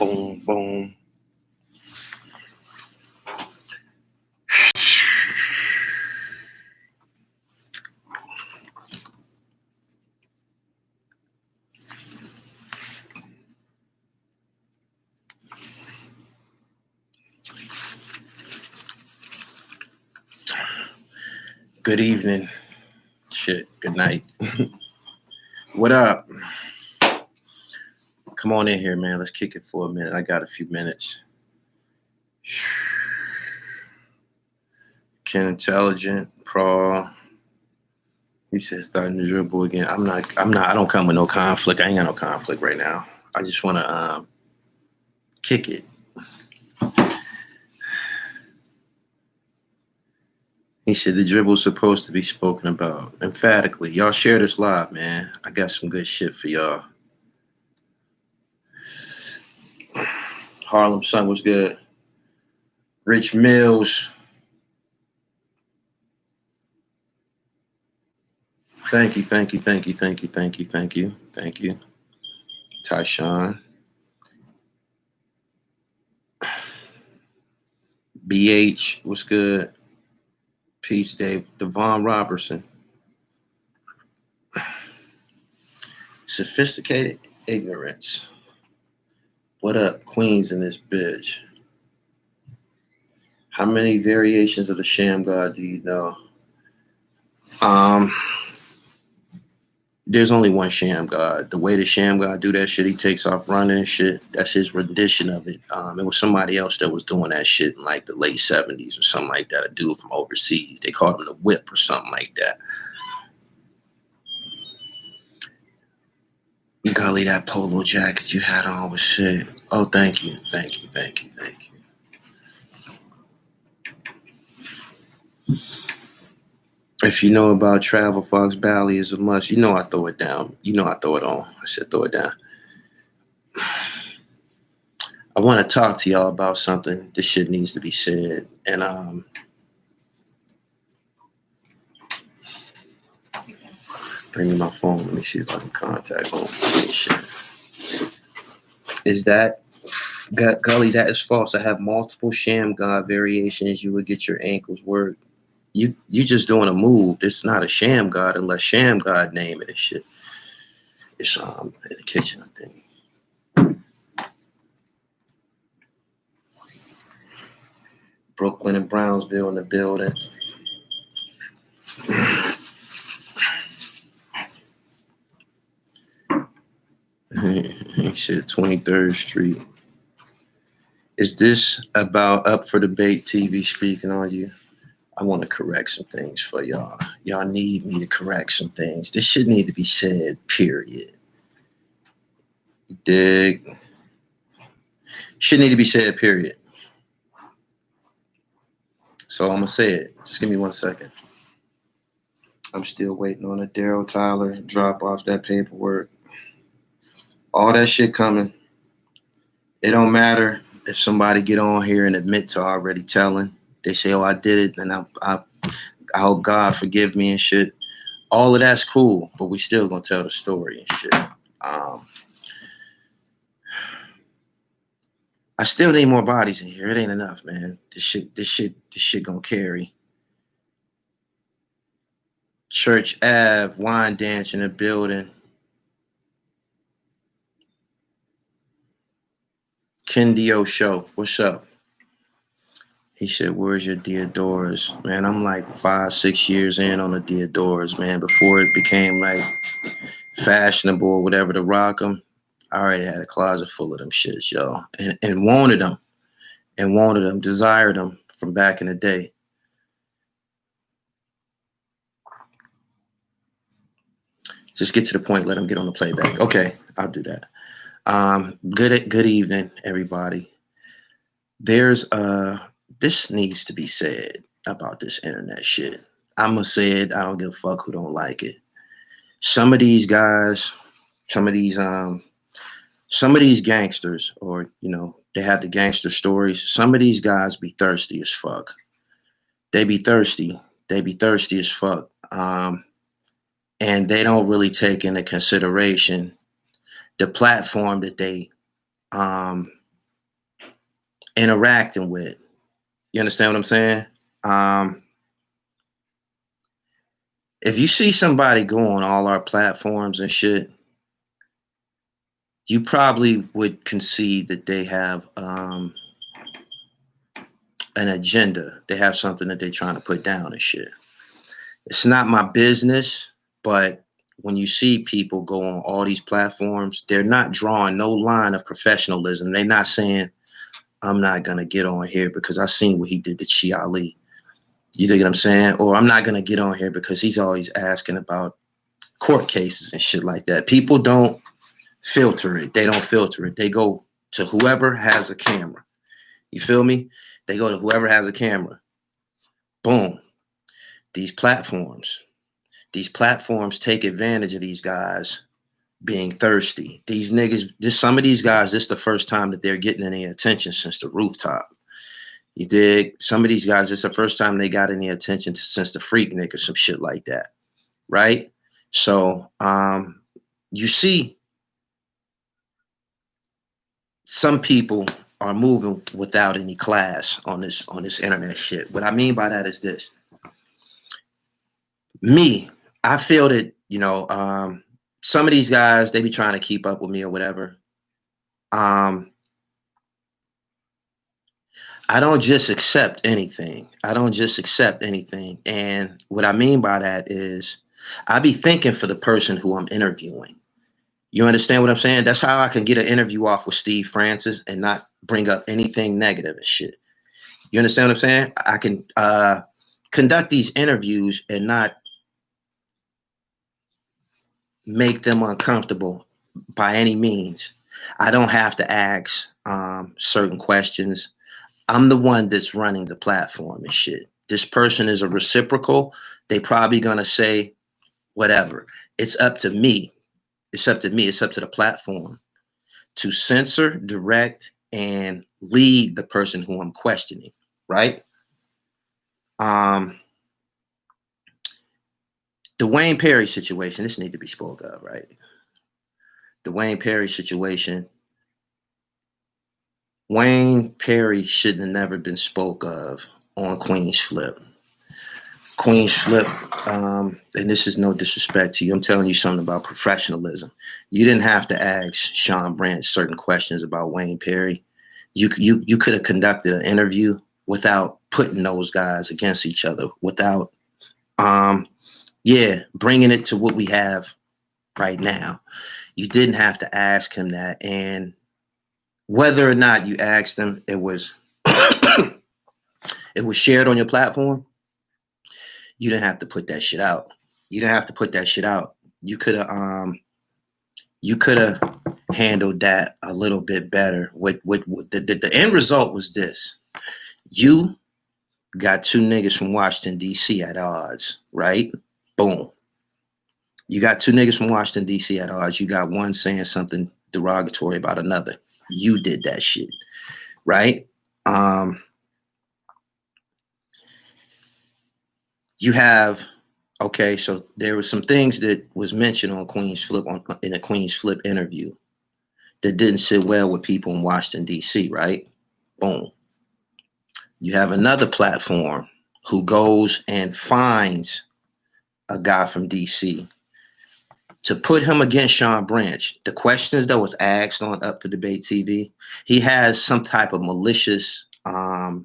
Boom, boom. Good evening. Shit, good night. What up? Come on in here, man. Let's kick it for a minute. I got a few minutes. Ken Intelligent, Pro. He says starting to dribble again. I don't come with no conflict. I ain't got no conflict right now. I just wanna kick it. He said the dribble's supposed to be spoken about emphatically. Y'all share this live, man. I got some good shit for y'all. Harlem Sun was good. Rich Mills. Thank you. Tyshawn. BH was good. Peach Dave. Devon Robertson. Sophisticated ignorance. What up, Queens in this bitch? How many variations of the Sham God do you know? There's only one Sham God. The way the Sham God do that shit, he takes off running and shit. That's his rendition of it. It was somebody else that was doing that shit in like the late 70s or something like that. A dude from overseas. They called him the Whip or something like that. Gully, that polo jacket you had on was shit. Oh, thank you. If you know about travel, Fox Valley is a must. You know I throw it down. You know I throw it on. I said throw it down. I want to talk to y'all about something. This shit needs to be said. And bring me my phone. Let me see if I can contact home. Shit. Is that Gully? That is false. I have multiple Sham God variations. You would get your ankles worked. You just doing a move. It's not a Sham God unless Sham God name it and shit. It's in the kitchen, I think. Brooklyn and Brownsville in the building. Shit, 23rd Street. Is this about up for debate TV speaking on you? I want to correct some things for y'all. Y'all need me to correct some things. This shit need to be said, period. You dig? Shit need to be said, period. So I'm going to say it. Just give me 1 second. I'm still waiting on a Daryl Tyler drop off that paperwork. All that shit coming. It don't matter if somebody get on here and admit to already telling. They say, oh, I did it, and I hope God forgive me and shit. All of that's cool, but we still gonna tell the story and shit. I still need more bodies in here. It ain't enough, man. This shit gonna carry. Church Ave, wine dance in the building. Ken Dio show, what's up? He said, where's your Deodoras? Man, I'm like 5-6 years in on the Deodoras, man. Before it became like fashionable or whatever to rock them, I already had a closet full of them shits, yo. And wanted them, desired them from back in the day. Just get to the point, let them get on the playback. Okay, I'll do that. Good evening, everybody. This needs to be said about this internet shit. I'ma say it. I don't give a fuck who don't like it. Some of these guys, some of these gangsters, or they have the gangster stories. Some of these guys be thirsty as fuck. They be thirsty as fuck. And they don't really take into consideration the platform that they interacting with. You understand what I'm saying? Um, if you see somebody go on all our platforms and shit, you probably would concede that they have an agenda. They have something that they're trying to put down and shit. It's not my business, but when you see people go on all these platforms, they're not drawing no line of professionalism. They're not saying, I'm not gonna get on here because I seen what he did to Chi Ali. You dig what I'm saying? Or I'm not gonna get on here because he's always asking about court cases and shit like that. People don't filter it. They don't filter it. They go to whoever has a camera. You feel me? They go to whoever has a camera. Boom. These platforms take advantage of these guys being thirsty. These niggas, some of these guys, this is the first time that they're getting any attention since the rooftop. You dig? Some of these guys, it's the first time they got any attention since the Freaknik or some shit like that. Right? So you see some people are moving without any class on this internet shit. What I mean by that is this. Me, I feel that, some of these guys, they be trying to keep up with me or whatever. I don't just accept anything. And what I mean by that is I be thinking for the person who I'm interviewing. You understand what I'm saying? That's how I can get an interview off with Steve Francis and not bring up anything negative and shit. You understand what I'm saying? I can conduct these interviews and not make them uncomfortable by any means. I don't have to ask certain questions. I'm the one that's running the platform and shit. This person is a reciprocal. They probably gonna say whatever. It's up to me. It's up to the platform to censor, direct, and lead the person who I'm questioning, right? The Wayne Perry situation, this needs to be spoke of, right? The Wayne Perry situation. Wayne Perry should have never been spoke of on Queen's Flip. Queen's Flip, and this is no disrespect to you. I'm telling you something about professionalism. You didn't have to ask Sean Branch certain questions about Wayne Perry. You could have conducted an interview without putting those guys against each other, without, bringing it to what we have right now. You didn't have to ask him that, and whether or not you asked him, it was it was shared on your platform. You didn't have to put that shit out. You could have handled that a little bit better. What the end result was this. You got two niggas from Washington, D.C. at odds, right? Boom. You got two niggas from Washington, D.C. at odds. You got one saying something derogatory about another. You did that shit, right? You have, okay, so there were some things that was mentioned on Queen's Flip, in a Queen's Flip interview that didn't sit well with people in Washington, D.C., right? Boom. You have another platform who goes and finds a guy from D.C. to put him against Sean Branch. The questions that was asked on Up for Debate TV, he has some type of malicious, I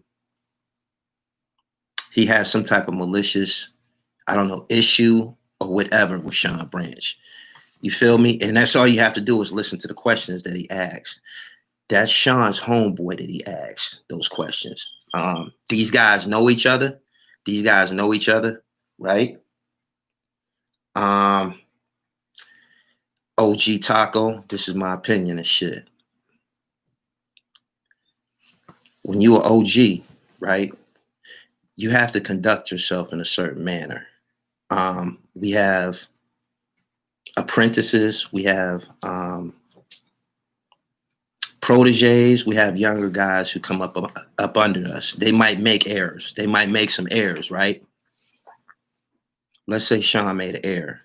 don't know, issue or whatever with Sean Branch. You feel me? And that's all you have to do is listen to the questions that he asked. That's Sean's homeboy that he asked those questions. These guys know each other. Right? OG Taco, this is my opinion and shit. When you are OG, right, you have to conduct yourself in a certain manner. We have apprentices, we have proteges, we have younger guys who come up under us. They might make errors. They might make some errors, right? Let's say Sean made an error.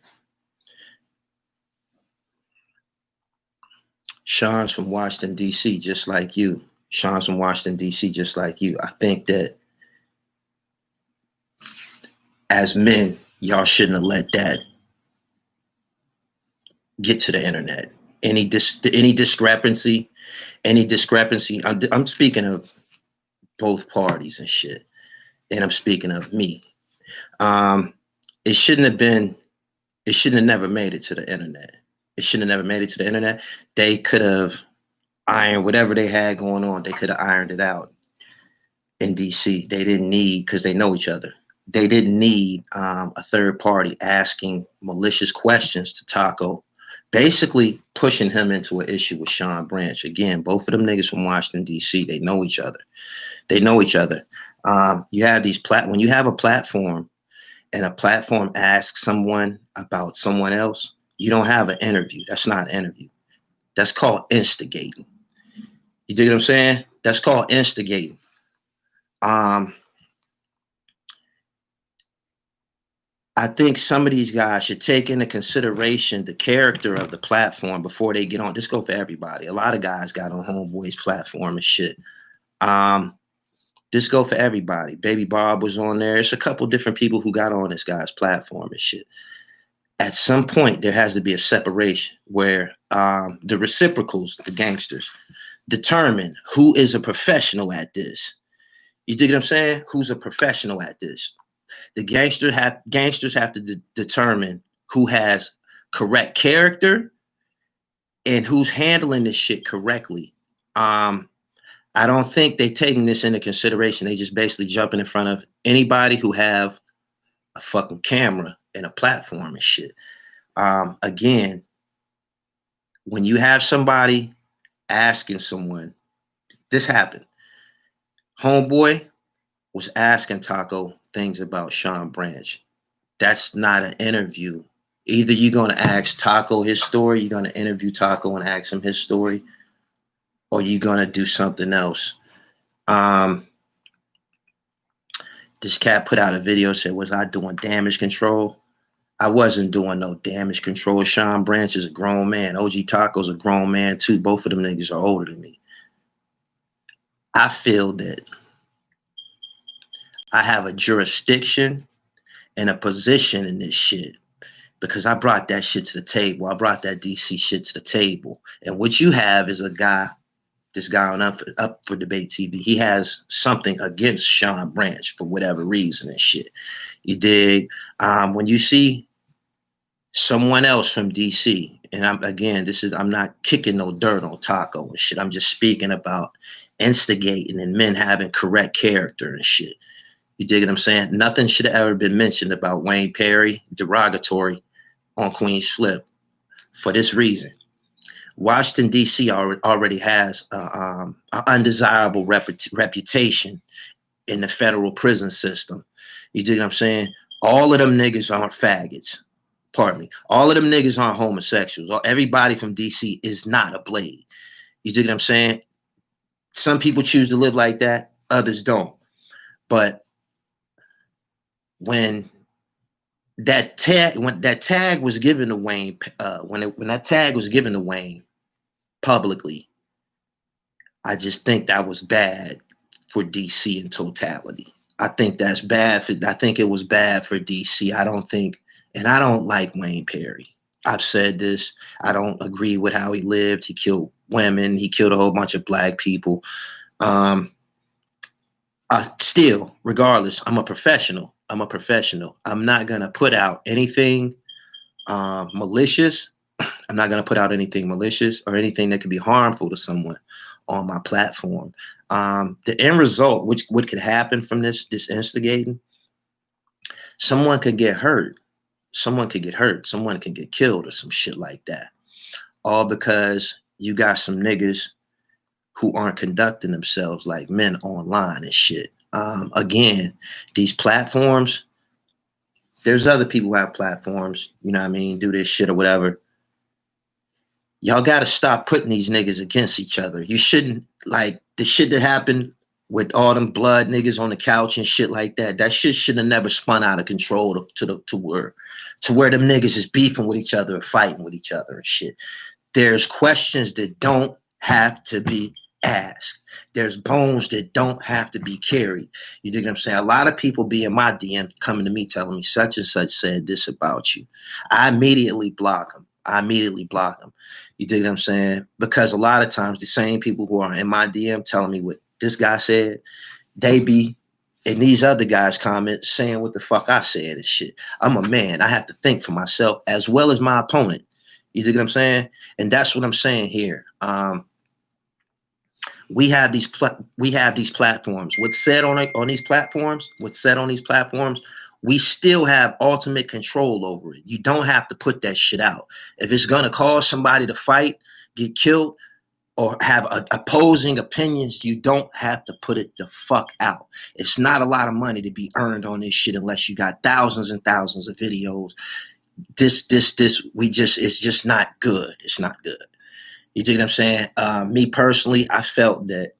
Sean's from Washington, D.C., just like you. Sean's from Washington, D.C., just like you. I think that as men, y'all shouldn't have let that get to the internet. Any discrepancy, I'm speaking of both parties and shit, and I'm speaking of me. Um, it shouldn't have been. It shouldn't have never made it to the internet. It shouldn't have never made it to the internet. They could have ironed whatever they had going on. They could have ironed it out in DC. They didn't need, because they know each other. They didn't need a third party asking malicious questions to Taco, basically pushing him into an issue with Sean Branch. Again, both of them niggas from Washington, D.C., they know each other. They know each other. You have these when you have a platform and a platform asks someone about someone else, you don't have an interview. That's not an interview. That's called instigating. You dig what I'm saying? That's called instigating. I think some of these guys should take into consideration the character of the platform before they get on. This go for everybody. A lot of guys got on Homeboy's platform and shit. This go for everybody. Baby Bob was on there. It's a couple different people who got on this guy's platform and shit. At some point, there has to be a separation where the reciprocals, the gangsters, determine who is a professional at this. You dig what I'm saying? Who's a professional at this? The gangsters have to determine who has correct character and who's handling this shit correctly. I don't think they're taking this into consideration. They just basically jumping in front of anybody who have a fucking camera and a platform and shit. Again, when you have somebody asking someone, this happened. Homeboy was asking Taco things about Sean Branch. That's not an interview. Either you're going to ask Taco his story, you're going to interview Taco and ask him his story, or you're going to do something else. This cat put out a video, said, was I doing damage control? I wasn't doing no damage control. Sean Branch is a grown man. OG Taco's a grown man too. Both of them niggas are older than me. I feel that I have a jurisdiction and a position in this shit because I brought that shit to the table. I brought that DC shit to the table. And what you have is a guy, this guy on Up for Debate TV, he has something against Sean Branch for whatever reason and shit. You dig? When you see someone else from DC, and I'm not kicking no dirt on Taco and shit. I'm just speaking about instigating and men having correct character and shit. You dig what I'm saying? Nothing should have ever been mentioned about Wayne Perry, derogatory, on Queen's Flip for this reason. Washington, D.C. already has an undesirable reputation in the federal prison system. You dig what I'm saying? All of them niggas aren't faggots. Pardon me. All of them niggas aren't homosexuals. Everybody from D.C. is not a blade. You dig what I'm saying? Some people choose to live like that. Others don't. But when that tag was given to Wayne, when that tag was given to Wayne publicly, I just think that was bad for DC in totality. I think that's bad I think it was bad for DC. I don't like Wayne Perry. I've said this. I don't agree with how he lived. He killed women. He killed a whole bunch of black people. Still, regardless, I'm a professional. I'm not going to put out anything malicious. I'm not going to put out anything malicious or anything that could be harmful to someone on my platform. The end result, what could happen from this instigating, someone could get hurt. Someone could get killed or some shit like that. All because you got some niggas who aren't conducting themselves like men online and shit. Again, these platforms, there's other people who have platforms, you know what I mean, do this shit or whatever. Y'all got to stop putting these niggas against each other. You shouldn't, like, the shit that happened with all them blood niggas on the couch and shit like that. That shit should have never spun out of control to where them niggas is beefing with each other or fighting with each other and shit. There's questions that don't have to be asked. There's bones that don't have to be carried. You dig what I'm saying? A lot of people be in my DM coming to me telling me such and such said this about you. I immediately block them. You dig what I'm saying? Because a lot of times the same people who are in my DM telling me what this guy said, they be in these other guys' comments saying what the fuck I said and shit. I'm a man. I have to think for myself as well as my opponent. You dig what I'm saying? And that's what I'm saying here. We have these platforms. What's said on these platforms, we still have ultimate control over it. You don't have to put that shit out. If it's gonna cause somebody to fight, get killed, or have opposing opinions, you don't have to put it the fuck out. It's not a lot of money to be earned on this shit unless you got thousands and thousands of videos. It's just not good. It's not good. You dig what I'm saying? Me personally, I felt that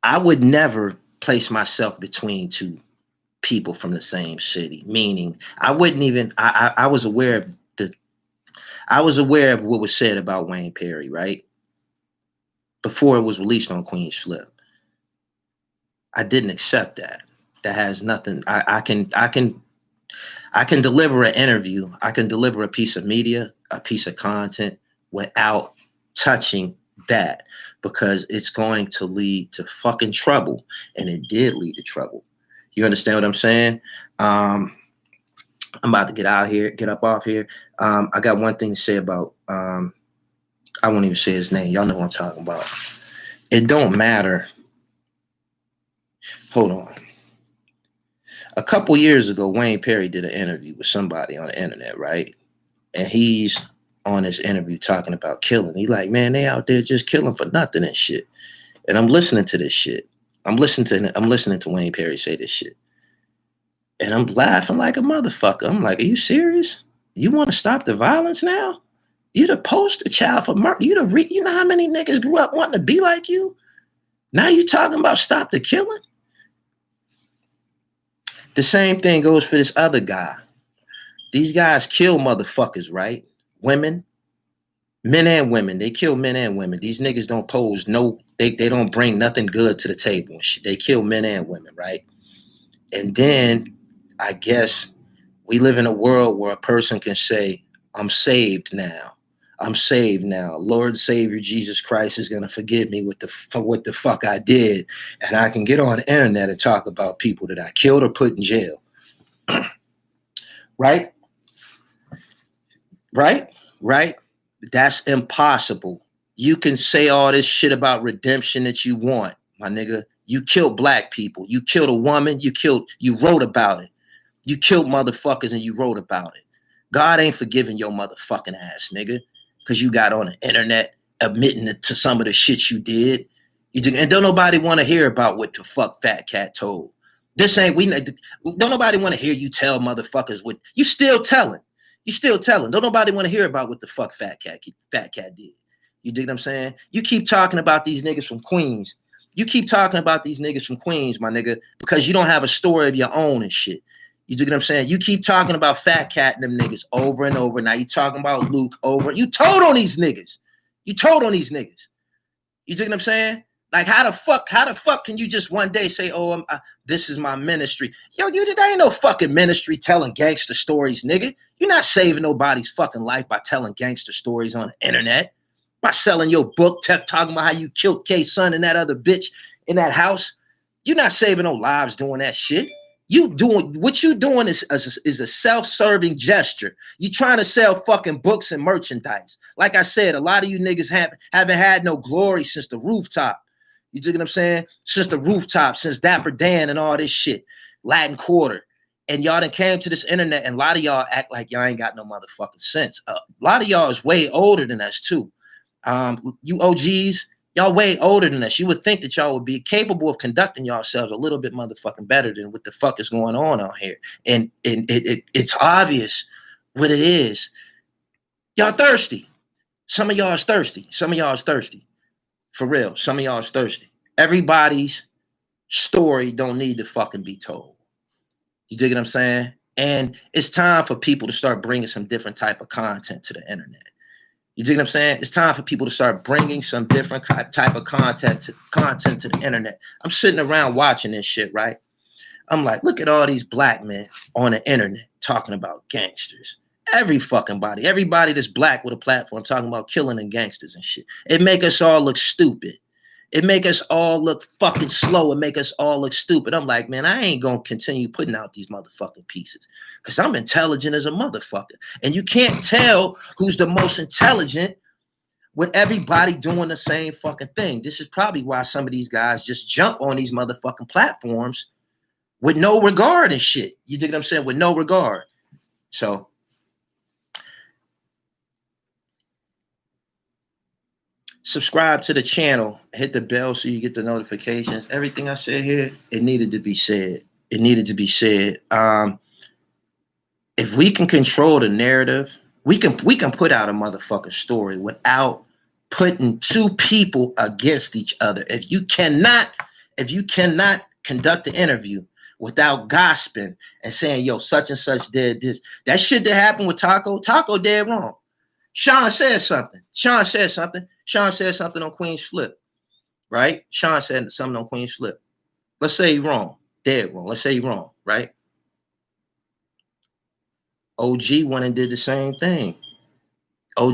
I would never place myself between two people from the same city. Meaning, I wouldn't even. I was aware of what was said about Wayne Perry, right? Before it was released on Queen's Flip. I didn't accept that. That has nothing. I can deliver an interview. I can deliver a piece of media, a piece of content without touching that, because it's going to lead to fucking trouble. And it did lead to trouble. You understand what I'm saying? I'm about to get up off here. I got one thing to say about, I won't even say his name. Y'all know who I'm talking about. It don't matter. Hold on. A couple years ago, Wayne Perry did an interview with somebody on the internet, right? And he's on this interview talking about killing. He like, man, they out there just killing for nothing and shit. And I'm listening to this shit. I'm listening to Wayne Perry say this shit. And I'm laughing like a motherfucker. I'm like, are you serious? You want to stop the violence now? You the poster child for murder. You know how many niggas grew up wanting to be like you? Now you talking about stop the killing? The same thing goes for this other guy. These guys kill motherfuckers, right? Women, men and women. They kill men and women. These niggas don't pose they don't bring nothing good to the table and shit. They kill men and women, right? And then I guess we live in a world where a person can say, I'm saved now. I'm saved now. Lord Savior Jesus Christ is going to forgive me for what the fuck I did. And I can get on the internet and talk about people that I killed or put in jail. Right? That's impossible. You can say all this shit about redemption that you want, my nigga. You killed black people. You killed a woman. You wrote about it. You killed motherfuckers and you wrote about it. God ain't forgiving your motherfucking ass, nigga, because you got on the internet admitting to some of the shit you did. And don't nobody want to hear about what the fuck Fat Cat told. Don't nobody want to hear you tell motherfuckers what you still telling. Don't nobody want to hear about what the fuck Fat Cat did. You dig what I'm saying? You keep talking about these niggas from Queens. My nigga, because you don't have a story of your own and shit. You dig what I'm saying? You keep talking about Fat Cat and them niggas over and over. Now you talking about Luke over. You told on these niggas. You dig what I'm saying? Like how the fuck can you just one day say, oh, this is my ministry? Yo, there ain't no fucking ministry telling gangster stories, nigga. You're not saving nobody's fucking life by telling gangster stories on the internet. By selling your book, talking about how you killed K-Son and that other bitch in that house. You're not saving no lives doing that shit. What you doing is a self-serving gesture. You trying to sell fucking books and merchandise. Like I said, a lot of you niggas haven't had no glory since the rooftop. You dig what I'm saying? Since the rooftop, since Dapper Dan and all this shit, Latin Quarter. And y'all done came to this internet and a lot of y'all act like y'all ain't got no motherfucking sense. A lot of y'all is way older than us too. You OGs, y'all way older than us. You would think that y'all would be capable of conducting yourselves a little bit motherfucking better than what the fuck is going on out here. And it's obvious what it is. Y'all thirsty. Some of y'all is thirsty. For real. Some of y'all is thirsty. Everybody's story don't need to fucking be told. You dig what I'm saying? And it's time for people to start bringing some different type of content to the internet. You dig what I'm saying? It's time for people to start bringing some different type of content to the internet. I'm sitting around watching this shit, right? I'm like, look at all these black men on the internet talking about gangsters. Every fucking body, everybody that's black with a platform talking about killing and gangsters and shit. It make us all look stupid. It make us all look fucking slow and make us all look stupid. I'm like, man, I ain't gonna continue putting out these motherfucking pieces because I'm intelligent as a motherfucker. And you can't tell who's the most intelligent with everybody doing the same fucking thing. This is probably why some of these guys just jump on these motherfucking platforms with no regard and shit. You dig what I'm saying? With no regard. So subscribe to the channel, hit the bell so you get the notifications. Everything I said here, it needed to be said. It needed to be said. If we can control the narrative, we can put out a motherfucking story without putting two people against each other. If you cannot conduct the interview without gossiping and saying, yo, such and such did this, that shit that happened with Taco dead wrong. Sean said something on Queen's Flip, right? Sean said something on Queen's Flip. Let's say he's wrong, dead wrong. Let's say he's wrong, right? OG went and did the same thing. Y'all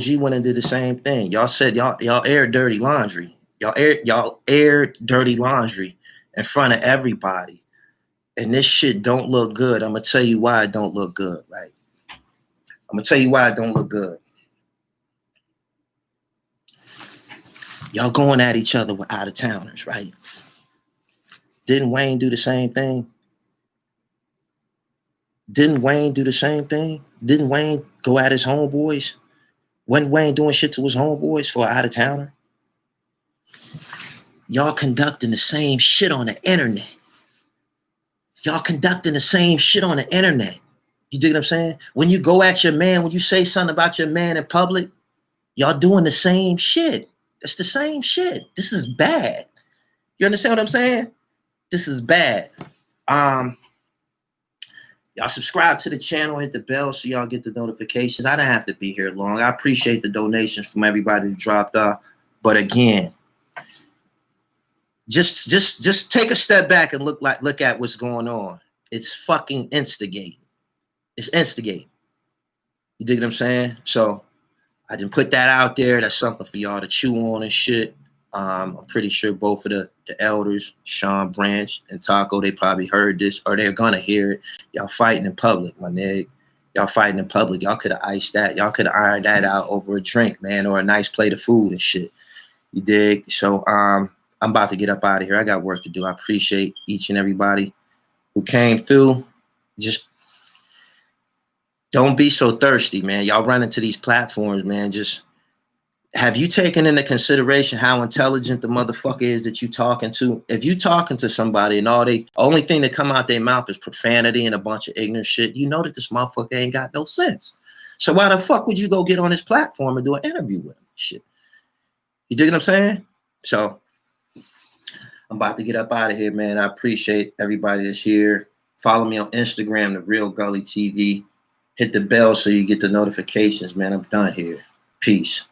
said y'all aired dirty laundry. Y'all aired dirty laundry in front of everybody. And this shit don't look good. I'm gonna tell you why it don't look good, right? I'm gonna tell you why it don't look good. Y'all going at each other with out-of-towners, right? Didn't Wayne do the same thing? Didn't Wayne go at his homeboys? Wasn't Wayne doing shit to his homeboys for an out-of-towner? Y'all conducting the same shit on the internet. You dig what I'm saying? When you go at your man, when you say something about your man in public, y'all doing the same shit. It's the same shit. This is bad. You understand what I'm saying? This is bad. Y'all subscribe to the channel, hit the bell so y'all get the notifications. I didn't have to be here long. I appreciate the donations from everybody who dropped off. But again, just take a step back and look at what's going on. It's fucking instigating. It's instigating. You dig what I'm saying? So I didn't put that out there. That's something for y'all to chew on and shit. I'm pretty sure both of the elders, Sean Branch and Taco, they probably heard this or they're gonna hear it. Y'all fighting in public, my nigga. Y'all fighting in public. Y'all could have iced that. Y'all could have ironed that out over a drink, man, or a nice plate of food and shit. You dig? So I'm about to get up out of here. I got work to do. I appreciate each and everybody who came through. Just don't be so thirsty, man. Y'all run into these platforms, man. Just have you taken into consideration how intelligent the motherfucker is that you talking to? If you talking to somebody and only thing that come out their mouth is profanity and a bunch of ignorant shit, you know that this motherfucker ain't got no sense. So why the fuck would you go get on this platform and do an interview with him? Shit. You dig what I'm saying? So I'm about to get up out of here, man. I appreciate everybody that's here. Follow me on Instagram, The Real Gully TV. Hit the bell so you get the notifications, man. I'm done here. Peace.